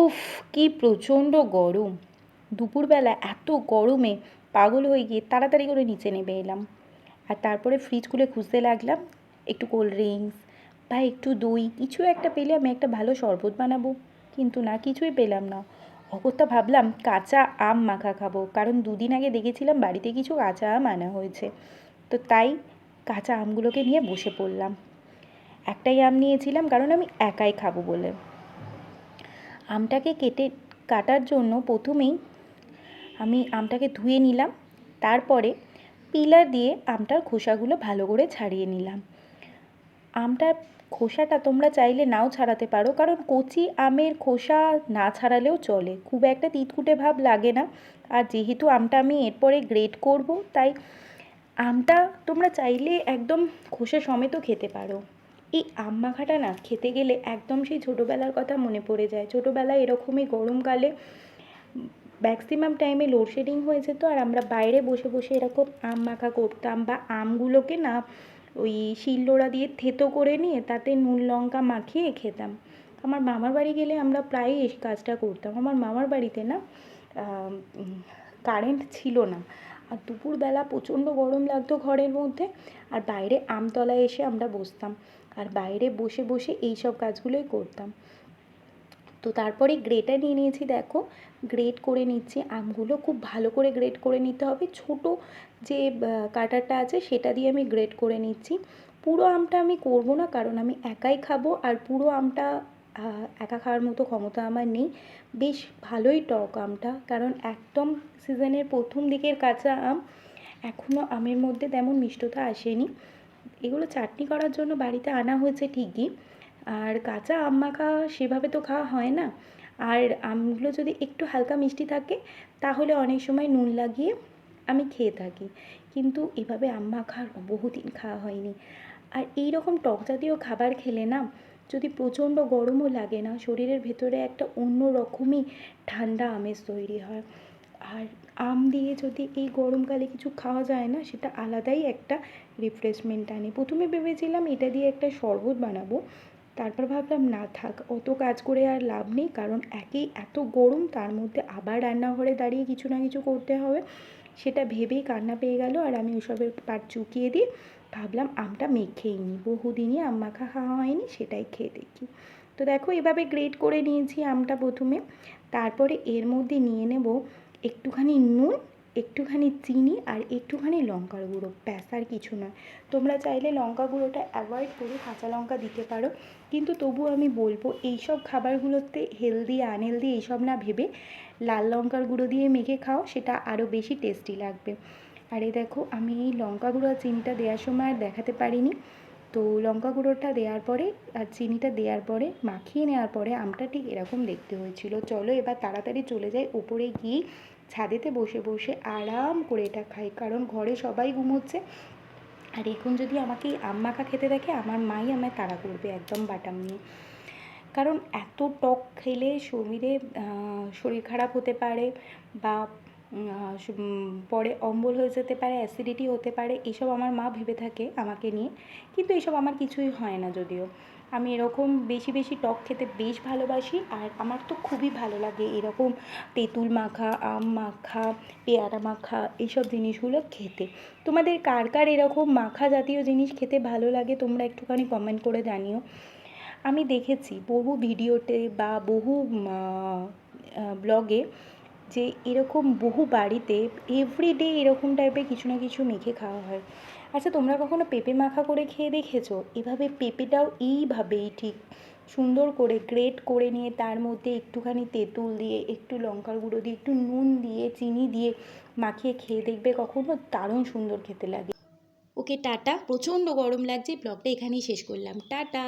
উফ, কি প্রচণ্ড গরম! দুপুরবেলা এত গরমে পাগল হয়ে গিয়ে তাড়াতাড়ি করে নিচে নেমে এলাম। আর তারপরে ফ্রিজ খুলে খুঁজতে লাগলাম একটু কোল্ড ড্রিঙ্কস বা একটু দই, কিছু একটা পেলে আমি একটা ভালো শরবত বানাবো। কিন্তু না, কিছুই পেলাম না। অগত্যা ভাবলাম কাঁচা আম মাখা খাবো, কারণ দুদিন আগে দেখেছিলাম বাড়িতে কিছু কাঁচা আম আনা হয়েছে। তো তাই কাঁচা আমগুলোকে নিয়ে বসে পড়লাম। একটাই আম নিয়েছিলাম কারণ আমি একাই খাবো বলে। আমটাকে কাটার জন্য প্রথমেই আমি আমটাকে ধুয়ে নিলাম। তারপরে পিলার দিয়ে আমটার খোসাগুলো ভালো করে ছাড়িয়ে নিলাম। আমটার খোসাটা তোমরা চাইলে নাও ছাড়াতে পারো, কারণ কচি আমের খোসা না ছাড়ালেও চলে, খুব একটা তিতকুটে ভাব লাগে না। আর যেহেতু আমটা আমি এরপরে গ্রেট করব, তাই আমটা তোমরা চাইলে একদম খোসা সমেতও খেতে পারো। এই আম মাখাটা না খেতে গেলে একদম সেই ছোটোবেলার কথা মনে পড়ে যায়। ছোটোবেলায় এরকমই গরমকালে ম্যাক্সিমাম টাইমে লোডশেডিং হয়েছে, তো আর আমরা বাইরে বসে বসে এরকম আম মাখা করতাম, বা আমগুলোকে না ওই শিলনোড়া দিয়ে থেতো করে নিয়ে তাতে নুন লঙ্কা মাখিয়ে খেতাম। আমার মামার বাড়ি গেলে আমরা প্রায়ই এই কাজটা করতাম। আমার মামার বাড়িতে না কারেন্ট ছিল না, আর দুপুরবেলা প্রচণ্ড গরম লাগতো ঘরের মধ্যে, আর বাইরে আমতলায় এসে আমরা বসতাম, আর বাইরে বসে বসে এই সব কাজগুলোই করতাম। তো তারপরে গ্রেটার নিয়ে নিয়েছি, দেখো গ্রেট করে নিচ্ছি আমগুলো। খুব ভালো করে গ্রেট করে নিতে হবে, ছোট যে কাটারটা আছে সেটা দিয়ে আমি গ্রেট করে নিচ্ছি। পুরো আমটা আমি করব না, কারণ আমি একাই খাবো, আর পুরো আমটা একা খাওয়ার মতো ক্ষমতা আমার নেই। বেশ ভালোই টক আমটা, কারণ একদম সিজনের প্রথম দিকের কাঁচা আম, এখনও আমের মধ্যে তেমন মিষ্টতা আসেনি। এগুলো চাটনি করার জন্য বাড়িতে আনা হয়েছে ঠিকই, আর কাঁচা আম মাখা সেভাবে তো খাওয়া হয় না। আর আমগুলো যদি একটু হালকা মিষ্টি থাকে তাহলে অনেক সময় নুন লাগিয়ে আমি খেয়ে থাকি, কিন্তু এভাবে আম মাখা বহুদিন খাওয়া হয়নি। আর এই রকম টক জাতীয় খাবার খেলে না, যদি প্রচণ্ড গরমও লাগে না, শরীরের ভেতরে একটা অন্য রকমই ঠান্ডা আমেজ তৈরি হয়। আর আম দিয়ে যদি এই গরমকালে কিছু খাওয়া যায় না, সেটা আলাদাই একটা রিফ্রেশমেন্ট আনে। প্রথমে ভেবেছিলাম এটা দিয়ে একটা শরবত বানাবো, তারপর ভাবলাম না থাক, অত কাজ করে আর লাভ নেই, কারণ একেই এত গরম, তার মধ্যে আবার রান্নাঘরে দাঁড়িয়ে কিছু না কিছু করতে হবে। সেটা ভেবেই কান্না পেয়ে গেল, আর আমি ওসবের পাট চুকিয়ে দিয়ে ভাবলাম আমটা মেখেই নিই, বহুদিনই আম মাখা খাওয়া হয়নি, সেটাই খেয়ে দেখি। তো দেখো এভাবে গ্রেট করে নিয়েছি আমটা প্রথমে। তারপরে এর মধ্যে নিয়ে নেব একটুখানি নুন, একটুখানি চিনি, আর একটুখানি লঙ্কার গুঁড়ো, ব্যাস আর কিছু নয়। তোমরা চাইলে লঙ্কা গুঁড়োটা অ্যাভয়েড করে কাঁচা লঙ্কা দিতে পারো, কিন্তু তবু আমি বলবো এইসব খাবারগুলোতে হেলদি আনহেলদি এইসব না ভেবে লাল লঙ্কার গুঁড়ো দিয়ে মেখে খাও, সেটা আরও বেশি টেস্টি লাগবে। আর এই দেখো আমি এই লঙ্কা গুঁড়ো আর চিনিটা দেওয়ার সময় আর দেখাতে পারিনি, তো লঙ্কা গুঁড়োটা দেওয়ার পরে আর চিনিটা দেওয়ার পরে মাখিয়ে নেওয়ার পরে আমটা ঠিক এরকম দেখতে হয়েছিল। চলো এবার তাড়াতাড়ি চলে যাই ওপরে গিয়ে ছাদেতে বসে বসে আরাম করে এটা খাই, কারণ ঘরে সবাই ঘুমোচ্ছে। আর এখন যদি আমাকে এই আম মাখা খেতে দেখে আমার মাই আমায় তাড়া করবে একদম বাটাম নিয়ে, কারণ এত টক খেলে শরীরে শরীর খারাপ হতে পারে, বা পরে অম্বল হয়ে যেতে পারে, অ্যাসিডিটি হতে পারে, এসব আমার মা ভেবে থাকে আমাকে নিয়ে। কিন্তু এসব আমার কিছুই হয় না, যদিও আমি এরকম বেশি বেশি টক খেতে বেশ ভালোবাসি। আর আমার তো খুবই ভালো লাগে এরকম তেঁতুল মাখা, আম মাখা, পেয়ারা মাখা, এইসব জিনিসগুলো খেতে। তোমাদের কার কার এরকম মাখা জাতীয় জিনিস খেতে ভালো লাগে তোমরা একটুখানি কমেন্ট করে জানিও। আমি দেখেছি বহু ভিডিওতে বা বহু ব্লগে যে এরকম বহু বাড়িতে এভরিডে এরকম টাইপের কিছু না কিছু মেখে খাওয়া হয়। আচ্ছা তোমরা কখনো পেঁপে মাখা করে খেয়ে দেখেছো? এভাবে পেঁপেটাও এইভাবেই ঠিক সুন্দর করে গ্রেট করে নিয়ে তার মধ্যে একটুখানি তেঁতুল দিয়ে, একটু লঙ্কার গুঁড়ো দিয়ে, একটু নুন দিয়ে, চিনি দিয়ে মাখিয়ে খেয়ে দেখবে, কখনো দারুণ সুন্দর খেতে লাগে। ওকে টাটা, প্রচণ্ড গরম লাগছে, ব্লগটা এখানেই শেষ করলাম, টাটা।